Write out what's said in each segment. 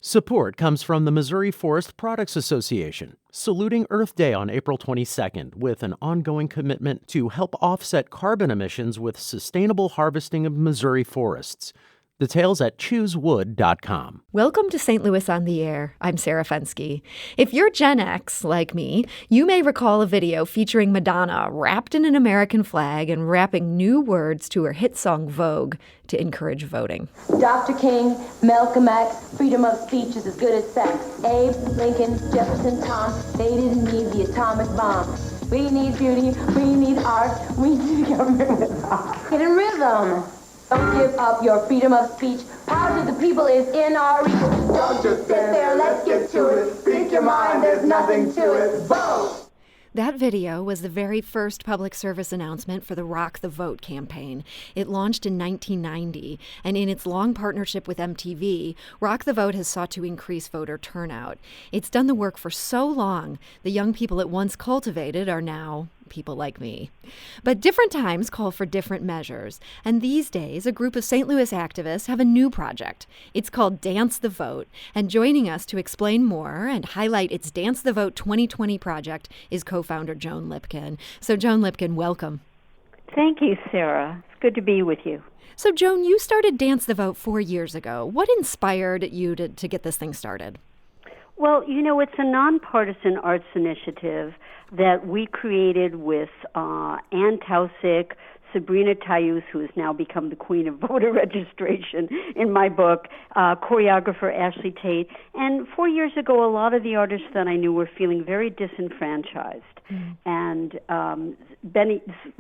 Support comes from the Missouri Forest Products Association, saluting Earth Day on April 22nd with an ongoing commitment to help offset carbon emissions with sustainable harvesting of Missouri forests. Details at choosewood.com. Welcome to St. Louis on the Air. I'm Sarah Fensky. If you're Gen X, like me, you may recall a video featuring Madonna wrapped in an American flag and rapping new words to her hit song Vogue to encourage voting. Dr. King, Malcolm X, freedom of speech is as good as sex. Abe, Lincoln, Jefferson, Tom, they didn't need the atomic bomb. We need beauty, we need art, we need government with art. Get in rhythm. Don't give up your freedom of speech. Power to the people is in our reach. Don't just sit there, let's get to it. Speak your mind, there's nothing to it. Vote! That video was the very first public service announcement for the Rock the Vote campaign. It launched in 1990, and in its long partnership with MTV, Rock the Vote has sought to increase voter turnout. It's done the work for so long, the young people it once cultivated are now people like me. But different times call for different measures, and these days a group of St. Louis activists have a new project. It's called Dance the Vote, and joining us to explain more and highlight its Dance the Vote 2020 project is co-founder Joan Lipkin. So Joan Lipkin, welcome. Thank you, Sarah. It's good to be with you. So Joan, you started Dance the Vote 4 years ago. What inspired you to get this thing started? Well, you know, it's a nonpartisan arts initiative that we created with Ann Taussig, Sabrina Tayus, who has now become the queen of voter registration in my book, choreographer Ashley Tate. And 4 years ago, a lot of the artists that I knew were feeling very disenfranchised and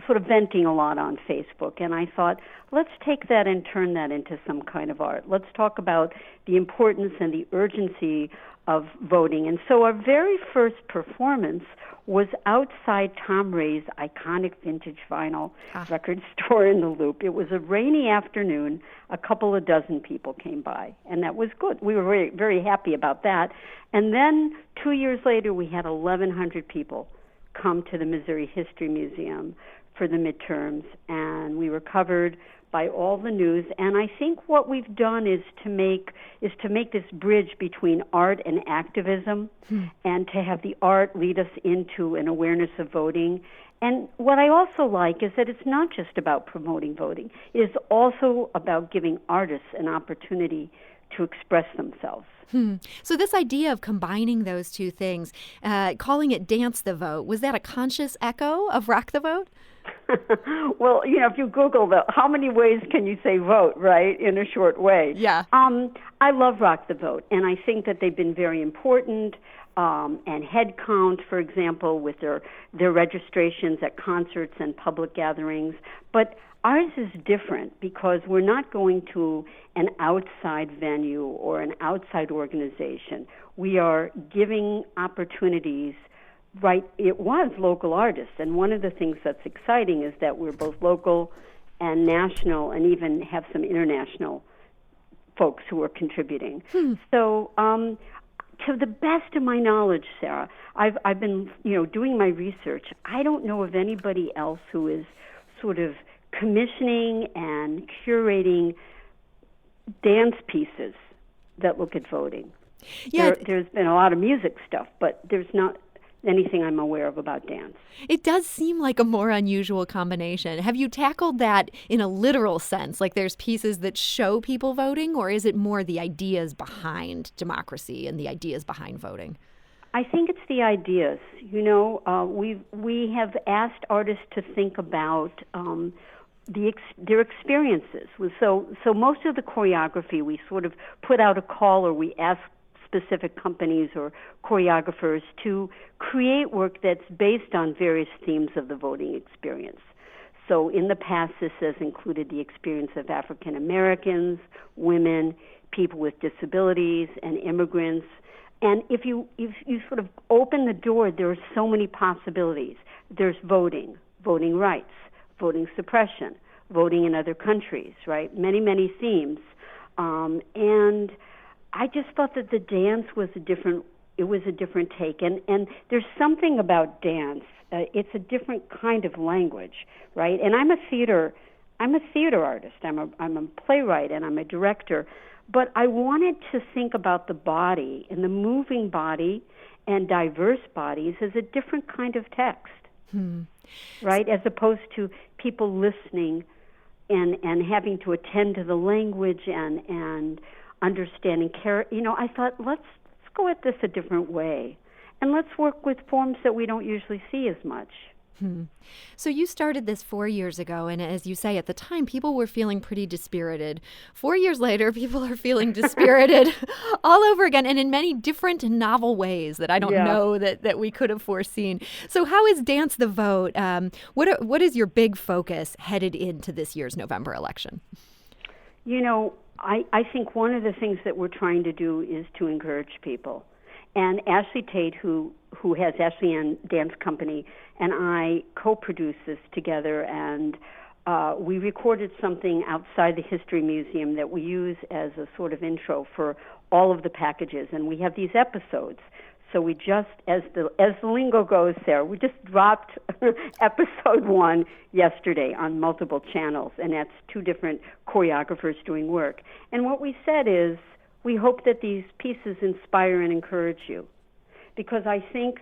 sort of venting a lot on Facebook. And I thought, let's take that and turn that into some kind of art. Let's talk about the importance and the urgency of voting. And so our very first performance was outside Tom Ray's iconic vintage vinyl record store in the Loop. It was a rainy afternoon. A couple of dozen people came by, and that was good. We were very, very happy about that. And then 2 years later, we had 1,100 people come to the Missouri History Museum for the midterms, and we were covered by all the news. And I think what we've done is to make this bridge between art and activism, and to have the art lead us into an awareness of voting. And what I also like is that it's not just about promoting voting. It is also about giving artists an opportunity to express themselves. So this idea of combining those two things, calling it Dance the Vote, was that a conscious echo of Rock the Vote? Well, you know, if you Google how many ways can you say vote, right, in a short way? Yeah. I love Rock the Vote, and I think that they've been very important. And head count, for example, with their registrations at concerts and public gatherings. But ours is different because we're not going to an outside venue or an outside organization. We are giving opportunities. Right, it was local artists, and one of the things that's exciting is that we're both local and national, and even have some international folks who are contributing. So, to the best of my knowledge, Sarah, I've been doing my research. I don't know of anybody else who is sort of commissioning and curating dance pieces that look at voting. Yeah, there's been a lot of music stuff, but there's not anything I'm aware of about dance. It does seem like a more unusual combination. Have you tackled that in a literal sense? Like there's pieces that show people voting, or is it more the ideas behind democracy and the ideas behind voting? I think it's the ideas. You know, we have asked artists to think about their experiences. So most of the choreography, we sort of put out a call, or we ask specific companies or choreographers to create work that's based on various themes of the voting experience. So in the past, this has included the experience of African Americans, women, people with disabilities, and immigrants. And if you sort of open the door, there are so many possibilities. There's voting rights, voting suppression, voting in other countries, right? Many, many themes. And I just thought that the dance was a different take. And there's something about dance. It's a different kind of language, right? And I'm a theater artist. I'm a playwright and I'm a director. But I wanted to think about the body and the moving body and diverse bodies as a different kind of text, right? As opposed to people listening and having to attend to the language and understanding I thought, let's go at this a different way. And let's work with forms that we don't usually see as much. So you started this 4 years ago, and as you say, at the time, people were feeling pretty dispirited. 4 years later, people are feeling dispirited all over again, and in many different and novel ways that I don't know that we could have foreseen. So how is Dance the Vote? What is your big focus headed into this year's November election? I think one of the things that we're trying to do is to encourage people. And Ashley Tate, who has Ashley Ann Dance Company, and I co-produced this together, and we recorded something outside the History Museum that we use as a sort of intro for all of the packages. And we have these episodes. So we just, as the lingo goes there, we just dropped episode 1 yesterday on multiple channels, and that's 2 different choreographers doing work. And what we said is, we hope that these pieces inspire and encourage you, because I think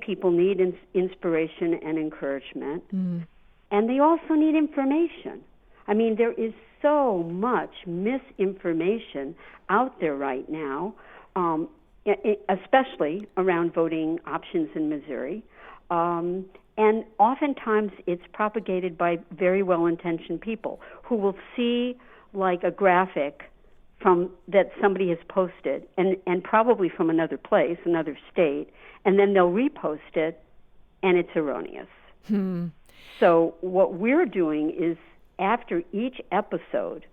people need inspiration and encouragement, and they also need information. I mean, there is so much misinformation out there right now, especially around voting options in Missouri, and oftentimes it's propagated by very well-intentioned people who will see like a graphic from that somebody has posted, and probably from another place, another state, and then they'll repost it, and it's erroneous. So what we're doing is, after each episode,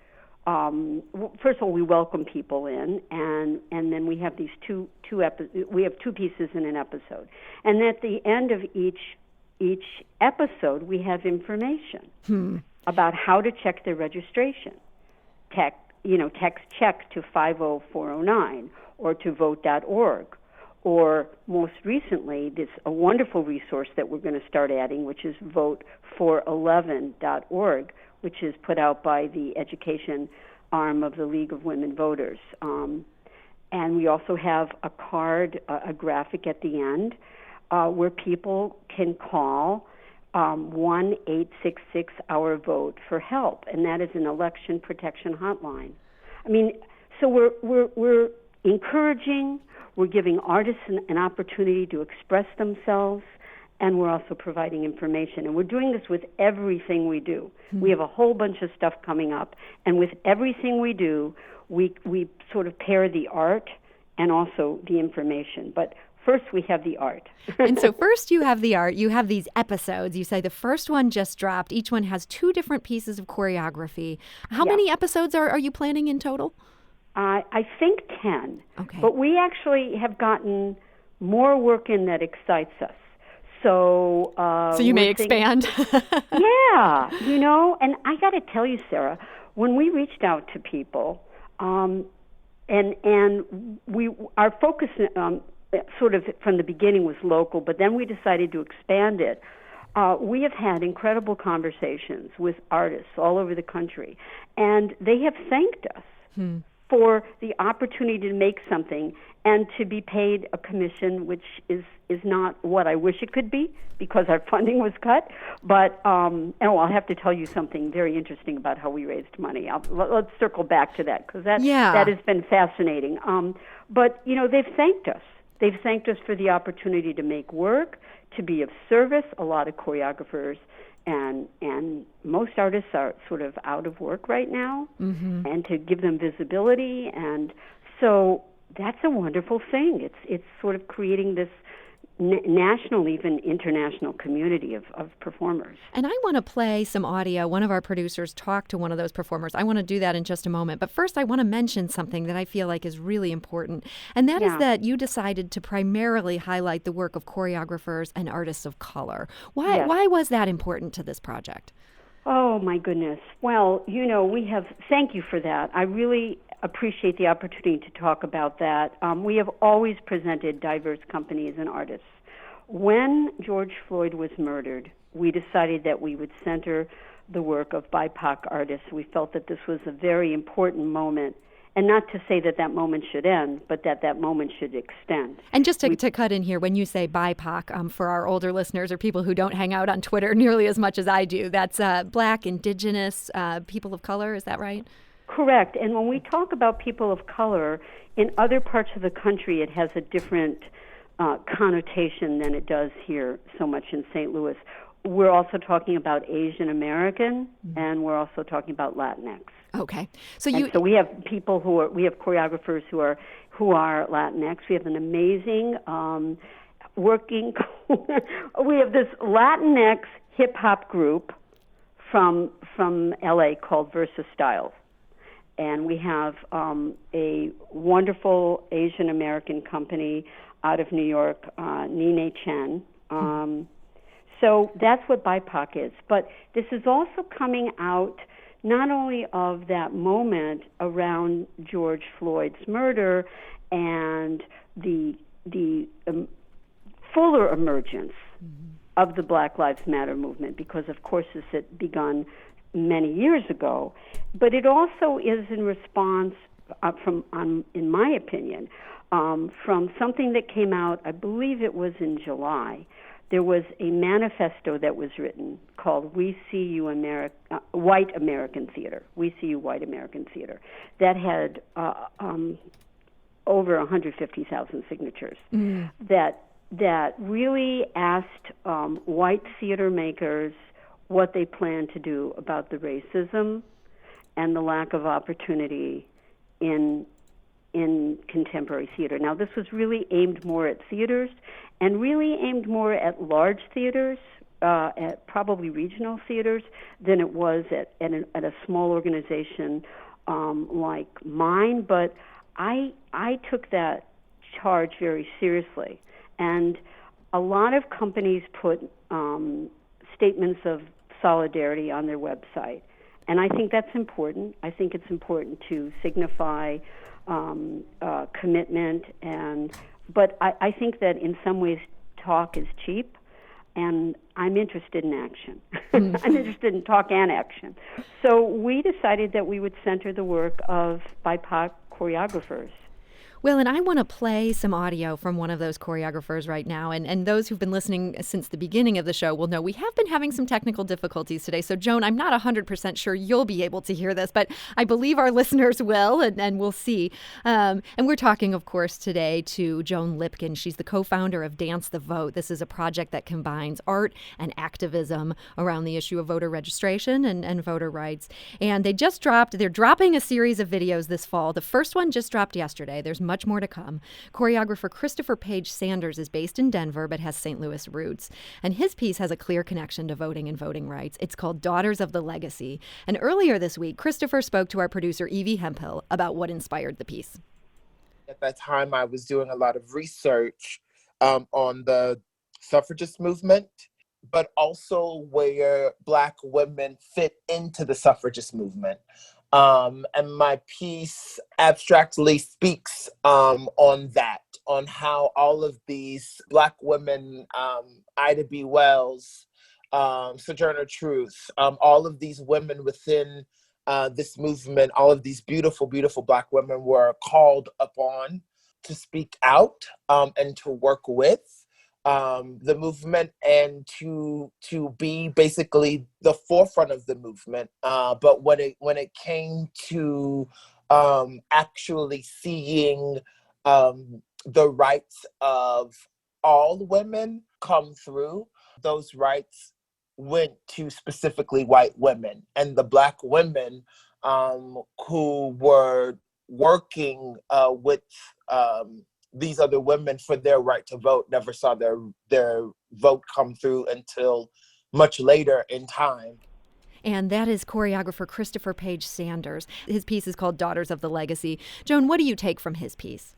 first of all, we welcome people in, and then we have these we have 2 pieces in an episode, and at the end of each episode, we have information about how to check their registration. Text check to 50409 or to vote.org, or most recently, a wonderful resource that we're going to start adding, which is vote411.org, which is put out by the education arm of the League of Women Voters. And we also have a card, a graphic at the end, where people can call 1-866-OUR-VOTE for help, and that is an election protection hotline. I mean, so we're encouraging, we're giving artists an opportunity to express themselves, and we're also providing information. And we're doing this with everything we do. We have a whole bunch of stuff coming up, and with everything we do, we sort of pair the art and also the information. But first, we have the art. And so first you have the art. You have these episodes. You say the first one just dropped. Each one has 2 different pieces of choreography. How many episodes are you planning in total? I think 10. Okay. But we actually have gotten more work in that excites us. So you may expand. Yeah, and I got to tell you, Sarah, when we reached out to people, and our focus sort of from the beginning was local, but then we decided to expand it. We have had incredible conversations with artists all over the country, and they have thanked us for the opportunity to make something and to be paid a commission, which is not what I wish it could be because our funding was cut. But I'll have to tell you something very interesting about how we raised money. Let's circle back to that, because that has been fascinating. But they've thanked us. They've thanked us for the opportunity to make work, to be of service. A lot of choreographers and most artists are sort of out of work right now, and to give them visibility. And so that's a wonderful thing. It's sort of creating this national, even international community of performers. And I want to play some audio. One of our producers talked to one of those performers. I want to do that in just a moment. But first, I want to mention something that I feel like is really important. And that is that you decided to primarily highlight the work of choreographers and artists of color. Why was that important to this project? Oh, my goodness. Well, thank you for that. I really appreciate the opportunity to talk about that. We have always presented diverse companies and artists. When George Floyd was murdered, we decided that we would center the work of BIPOC artists. We felt that this was a very important moment. And not to say that that moment should end, but that that moment should extend. And just to cut in here, when you say BIPOC, for our older listeners or people who don't hang out on Twitter nearly as much as I do, that's Black, Indigenous, people of color, is that right? Correct. And when we talk about people of color, in other parts of the country it has a different connotation than it does here so much in St. Louis. We're also talking about Asian American, and we're also talking about Latinx. Okay, so we have people we have choreographers who are Latinx. We have an amazing we have this Latinx hip hop group from LA called Versa Styles, and we have a wonderful Asian American company out of New York, Nene Chen. So that's what BIPOC is. But this is also coming out not only of that moment around George Floyd's murder and the fuller emergence of the Black Lives Matter movement, because of course this had begun many years ago, but it also is in response in my opinion, from something that came out, I believe it was in July. There was a manifesto that was written called We See You White American Theater. We See You White American Theater. That had over 150,000 signatures. That really asked white theater makers what they plan to do about the racism and the lack of opportunity in contemporary theater. Now, this was really aimed more at theaters and really aimed more at large theaters, at probably regional theaters, than it was at a small organization like mine. But I took that charge very seriously. And a lot of companies put statements of solidarity on their website. And I think that's important. I think it's important to signify commitment, but I think that in some ways talk is cheap, and I'm interested in action. I'm interested in talk and action. So we decided that we would center the work of BIPOC choreographers. Well, and I want to play some audio from one of those choreographers right now. And those who've been listening since the beginning of the show will know we have been having some technical difficulties today. So, Joan, I'm not 100% sure you'll be able to hear this, but I believe our listeners will, and we'll see. And we're talking, of course, today to Joan Lipkin. She's the co-founder of Dance the Vote. This is a project that combines art and activism around the issue of voter registration and voter rights. And they're dropping a series of videos this fall. The first one just dropped yesterday. There's much more to come. Choreographer Christopher Page Sanders is based in Denver but has St. Louis roots. And his piece has a clear connection to voting and voting rights. It's called Daughters of the Legacy. And earlier this week, Christopher spoke to our producer, Evie Hemphill, about what inspired the piece. At that time, I was doing a lot of research on the suffragist movement, but also where Black women fit into the suffragist movement. And my piece abstractly speaks on that, on how all of these Black women, Ida B. Wells, Sojourner Truth, all of these women within this movement, all of these beautiful, beautiful Black women were called upon to speak out and to work with the movement and to be basically the forefront of the movement. But when it came to actually seeing the rights of all women come through, those rights went to specifically white women, and the Black women who were working with these other women for their right to vote never saw their vote come through until much later in time. And that is choreographer Christopher Page Sanders. His piece is called Daughters of the Legacy. Joan, what do you take from his piece?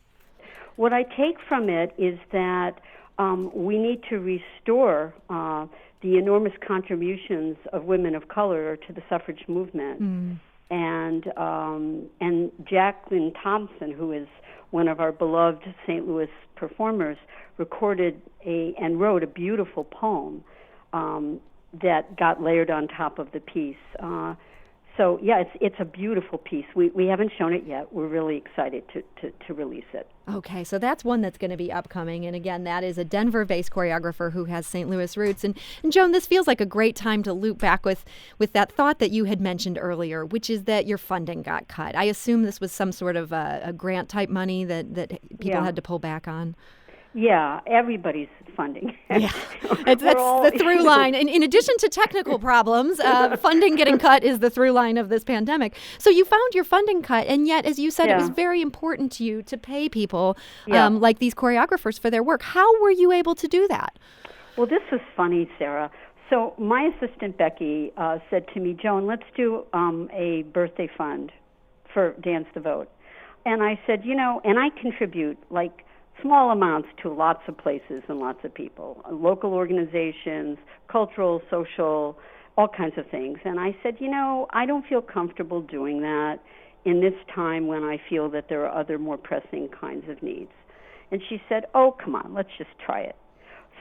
What I take from it is that we need to restore the enormous contributions of women of color to the suffrage movement. And Jacqueline Thompson, who is one of our beloved St. Louis performers, recorded and wrote a beautiful poem that got layered on top of the piece. So yeah, it's a beautiful piece. We haven't shown it yet. We're really excited to release it. Okay, so that's one that's going to be upcoming. And again, that is a Denver-based choreographer who has St. Louis roots. And Joan, this feels like a great time to loop back with that thought that you had mentioned earlier, which is that your funding got cut. I assume this was some sort of a grant type money that people had to pull back on. Yeah, everybody's funding. Yeah, that's the through line. And in addition to technical problems, funding getting cut is the through line of this pandemic. So you found your funding cut, and yet, as you said, it was very important to you to pay people like these choreographers for their work. How were you able to do that? Well, this was funny, Sarah. So my assistant, Becky, said to me, Joan, let's do a birthday fund for Dance the Vote. And I said, and I contribute like small amounts to lots of places and lots of people, local organizations, cultural, social, all kinds of things. And I said, I don't feel comfortable doing that in this time when I feel that there are other more pressing kinds of needs. And she said, oh, come on, let's just try it.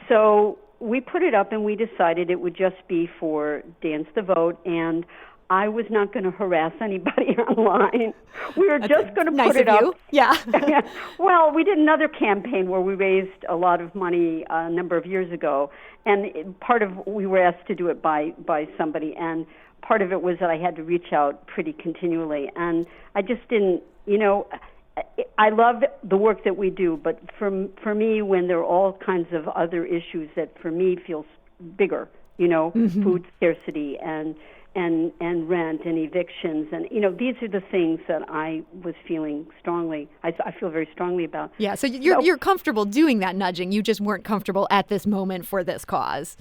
So we put it up and we decided it would just be for Dance the Vote, and I was not going to harass anybody online. We were just going to put it up. Yeah. Well, we did another campaign where we raised a lot of money a number of years ago, and we were asked to do it by somebody, and part of it was that I had to reach out pretty continually, and I just didn't, I love the work that we do, but for me, when there are all kinds of other issues that for me feels bigger, food scarcity and rent and evictions, and these are the things that I was feeling strongly. I feel very strongly about. Yeah, so you're comfortable doing that nudging. You just weren't comfortable at this moment for this cause.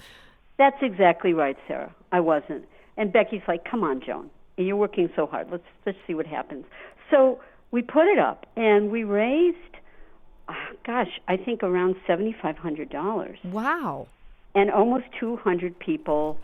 That's exactly right, Sarah. I wasn't. And Becky's like, "Come on, Joan, you're working so hard. Let's see what happens." So we put it up, and we raised, I think around $7,500. Wow. And almost 200 people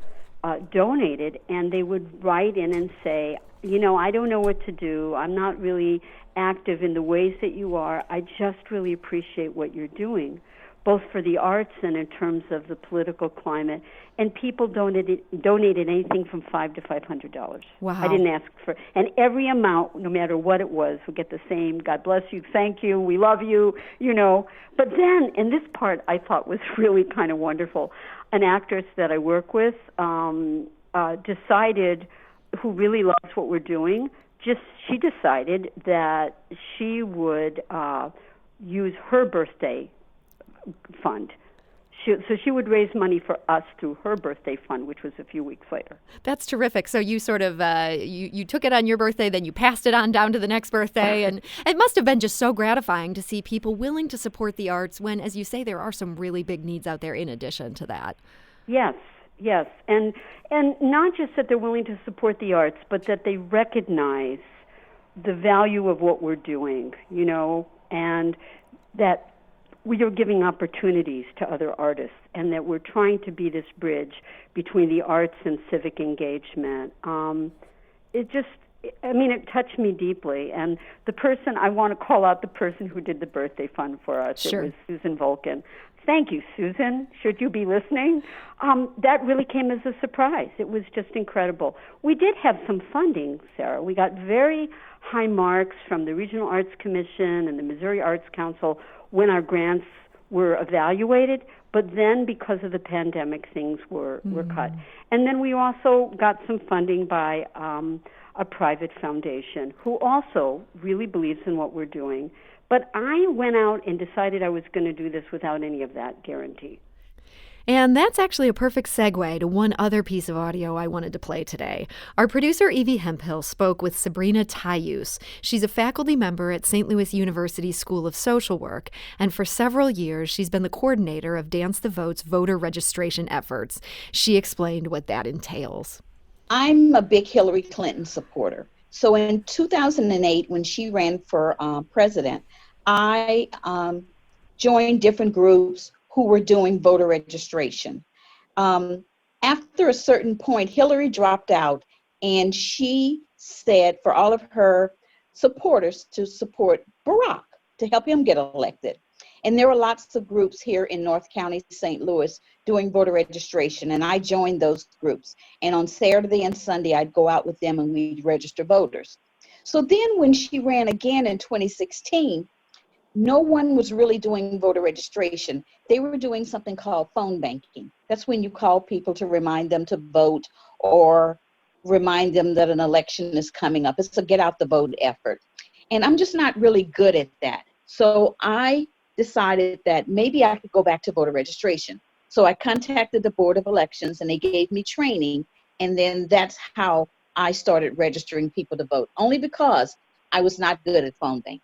donated, and they would write in and say, I don't know what to do. I'm not really active in the ways that you are. I just really appreciate what you're doing, both for the arts and in terms of the political climate. And people donated anything from $500 to $500. Wow. I didn't ask for, and every amount, no matter what it was, would get the same, God bless you, thank you, we love you, But then, and this part I thought was really kind of wonderful, an actress that I work with decided, who really loves what we're doing, she decided that she would use her birthday fund. So she would raise money for us through her birthday fund, which was a few weeks later. That's terrific. So you sort of, you took it on your birthday, then you passed it on down to the next birthday. And it must have been just so gratifying to see people willing to support the arts when, as you say, there are some really big needs out there in addition to that. Yes. And not just that they're willing to support the arts, but that they recognize the value of what we're doing, and that we are giving opportunities to other artists, and that we're trying to be this bridge between the arts and civic engagement. It touched me deeply. And the person, I want to call out the person who did the birthday fund for us. Sure. It was Susan Volkin. Thank you, Susan. Should you be listening? That really came as a surprise. It was just incredible. We did have some funding, Sarah. We got very high marks from the Regional Arts Commission and the Missouri Arts Council when our grants were evaluated, but then because of the pandemic, things were cut. And then we also got some funding by a private foundation who also really believes in what we're doing. But I went out and decided I was going to do this without any of that guarantee. And that's actually a perfect segue to one other piece of audio I wanted to play today. Our producer, Evie Hemphill, spoke with Sabrina Tayus. She's a faculty member at St. Louis University School of Social Work, and for several years, she's been the coordinator of Dance the Vote's voter registration efforts. She explained what that entails. I'm a big Hillary Clinton supporter. So in 2008, when she ran for president, I joined different groups who were doing voter registration. After a certain point, Hillary dropped out, and she said for all of her supporters to support Barack, to help him get elected. And there were lots of groups here in North County, St. Louis, doing voter registration, and I joined those groups. And on Saturday and Sunday, I'd go out with them and we'd register voters. So then when she ran again in 2016, no one was really doing voter registration. They were doing something called phone banking. That's when you call people to remind them to vote or remind them that an election is coming up. It's a get out the vote effort. And I'm just not really good at that. So I decided that maybe I could go back to voter registration. So I contacted the Board of Elections and they gave me training. And then that's how I started registering people to vote, only because I was not good at phone banking.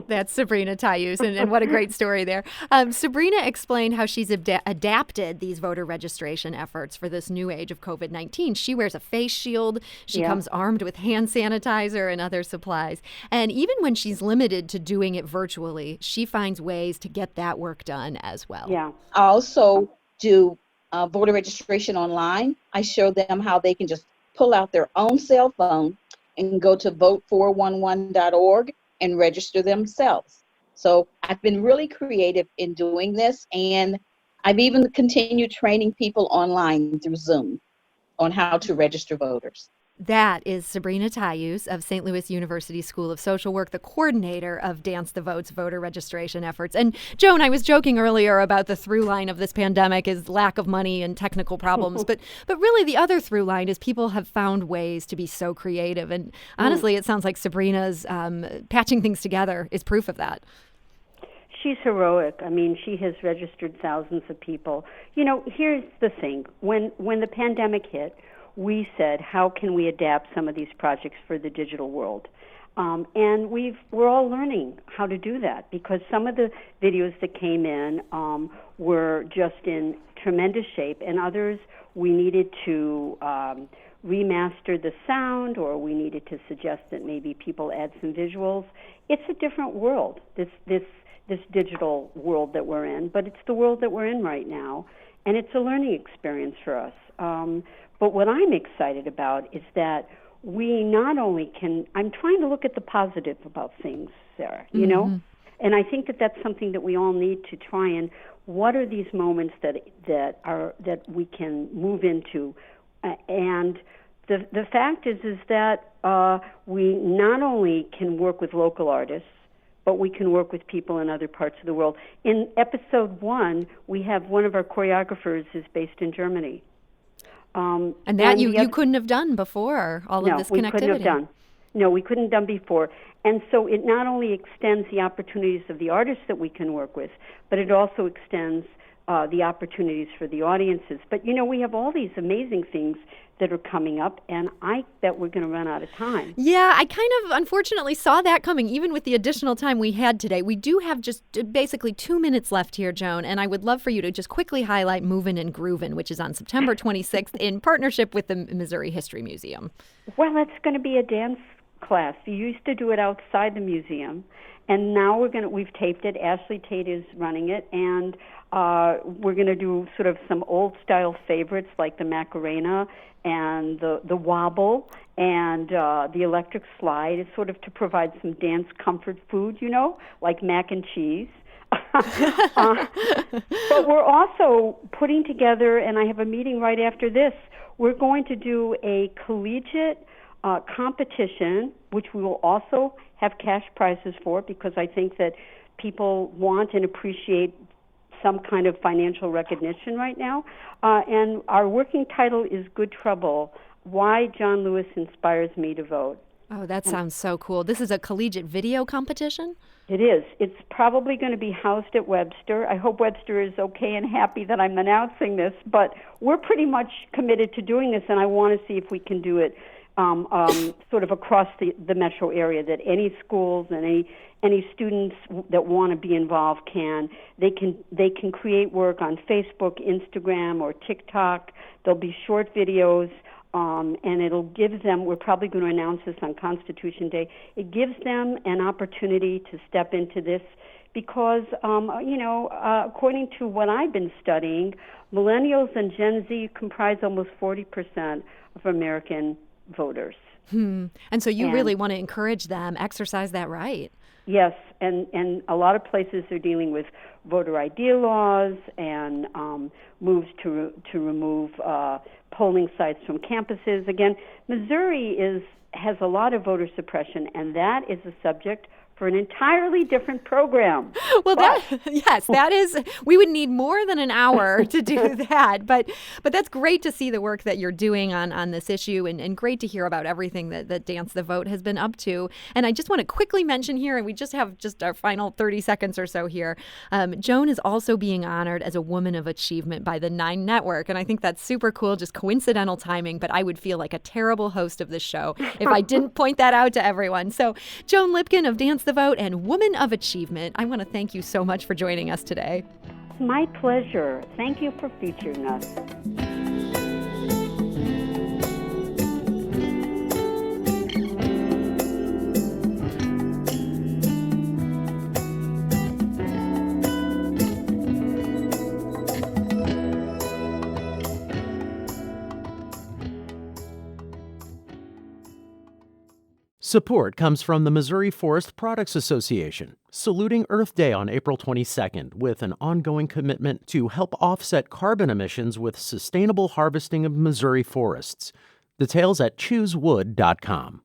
That's Sabrina Tayus, and what a great story there. Sabrina explained how she's adapted these voter registration efforts for this new age of COVID-19. She wears a face shield. She comes armed with hand sanitizer and other supplies. And even when she's limited to doing it virtually, she finds ways to get that work done as well. Yeah. I also do voter registration online. I show them how they can just pull out their own cell phone and go to vote411.org and register themselves. So I've been really creative in doing this, and I've even continued training people online through Zoom on how to register voters. That is Sabrina Tayus of St. Louis University School of Social Work, the coordinator of Dance the Vote's voter registration efforts. And Joan, I was joking earlier about the through line of this pandemic is lack of money and technical problems, but really the other through line is people have found ways to be so creative. And honestly, it sounds like Sabrina's patching things together is proof of that. She's heroic. I mean, she has registered thousands of people. You know, here's the thing. When the pandemic hit, we said, how can we adapt some of these projects for the digital world? And we're all learning how to do that, because some of the videos that came in were just in tremendous shape, and others we needed to remaster the sound, or we needed to suggest that maybe people add some visuals. It's a different world, this digital world that we're in, but it's the world that we're in right now, and it's a learning experience for us. But what I'm excited about is that we not only can, I'm trying to look at the positive about things, Sarah, you know? And I think that that's something that we all need to try and, what are these moments that we can move into? And the fact is that we not only can work with local artists, but we can work with people in other parts of the world. In episode 1, we have one of our choreographers is based in Germany. And that you couldn't have done before, all of this connectivity. We couldn't have done. No, we couldn't have done before. And so it not only extends the opportunities of the artists that we can work with, but it also extends the opportunities for the audiences. But, you know, we have all these amazing things that are coming up, and I bet we're going to run out of time. Yeah, I kind of unfortunately saw that coming, even with the additional time we had today. We do have just basically 2 minutes left here, Joan, and I would love for you to just quickly highlight Movin' and Groovin', which is on September 26th in partnership with the Missouri History Museum. Well, it's going to be a dance class. You used to do it outside the museum, and now we've taped it. Ashley Tate is running it, and we're going to do sort of some old-style favorites like the Macarena and the wobble and the electric slide, is sort of to provide some dance comfort food, you know, like mac and cheese. But we're also putting together, and I have a meeting right after this, we're going to do a collegiate competition, which we will also have cash prizes for, because I think that people want and appreciate some kind of financial recognition right now. And our working title is Good Trouble, Why John Lewis Inspires Me to Vote. Oh, that sounds so cool. This is a collegiate video competition? It is. It's probably going to be housed at Webster. I hope Webster is okay and happy that I'm announcing this, but we're pretty much committed to doing this, and I want to see if we can do it sort of across the metro area, that any schools and any students that want to be involved they can create work on Facebook, Instagram, or TikTok. There'll be short videos, and it'll give them, we're probably going to announce this on Constitution Day, it gives them an opportunity to step into this because, according to what I've been studying, millennials and Gen Z comprise almost 40% of American voters. And so you really want to encourage them, exercise that right. Yes, and a lot of places are dealing with voter ID laws and moves to remove polling sites from campuses. Again, Missouri has a lot of voter suppression, and that is a subject for an entirely different program. Well, that is, we would need more than an hour to do that. But that's great to see the work that you're doing on this issue, and great to hear about everything that Dance the Vote has been up to. And I just want to quickly mention here, and we just have our final 30 seconds or so here, Joan is also being honored as a Woman of Achievement by the 9 Network. And I think that's super cool, just coincidental timing, but I would feel like a terrible host of this show if I didn't point that out to everyone. So Joan Lipkin of Dance the Vote and Woman of Achievement, I want to thank you so much for joining us today. My pleasure. Thank you for featuring us. Support comes from the Missouri Forest Products Association, saluting Earth Day on April 22nd with an ongoing commitment to help offset carbon emissions with sustainable harvesting of Missouri forests. Details at choosewood.com.